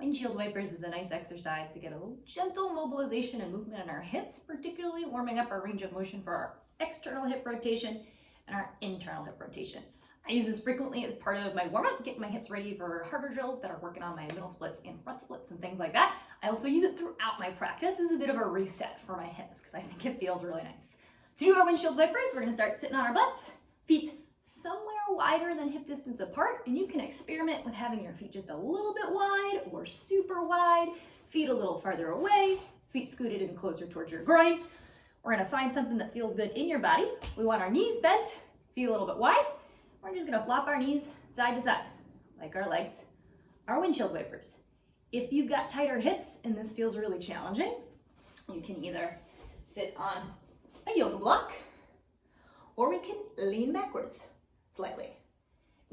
Windshield wipers is a nice exercise to get a little gentle mobilization and movement in our hips, particularly warming up our range of motion for our external hip rotation and our internal hip rotation. I use this frequently as part of my warm-up, getting my hips ready for harder drills that are working on my middle splits and front splits and things like that. I also use it throughout my practice as a bit of a reset for my hips because I think it feels really nice. To do our windshield wipers, we're going to start sitting on our butts, feet somewhere wider than hip distance apart, and you can experiment with having your feet just a little bit wide or super wide, feet a little farther away, feet scooted in closer towards your groin. We're going to find something that feels good in your body. We want our knees bent, feet a little bit wide. We're just going to flop our knees side to side, like our legs, our windshield wipers. If you've got tighter hips and this feels really challenging, you can either sit on a yoga block or we can lean backwards slightly.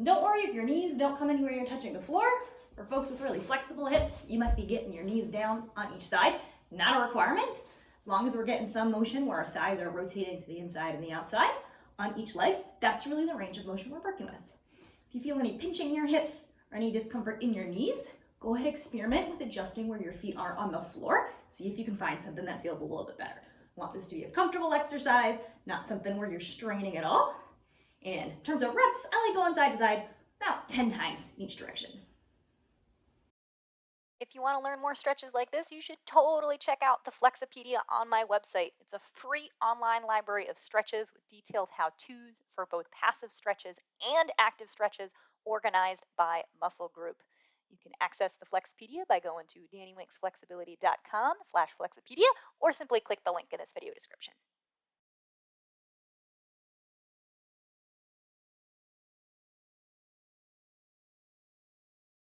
Don't worry if your knees don't come anywhere near touching the floor. For folks with really flexible hips, you might be getting your knees down on each side. Not a requirement. As long as we're getting some motion where our thighs are rotating to the inside and the outside on each leg, that's really the range of motion we're working with. If you feel any pinching in your hips or any discomfort in your knees, go ahead and experiment with adjusting where your feet are on the floor. See if you can find something that feels a little bit better. Want this to be a comfortable exercise, not something where you're straining at all. And in terms of reps, I like going side to side about 10 times each direction. If you want to learn more stretches like this, you should totally check out the Flexopedia on my website. It's a free online library of stretches with detailed how to's for both passive stretches and active stretches organized by muscle group. You can access the Flexopedia by going to dannywinksflexibility.com/Flexopedia or simply click the link in this video description.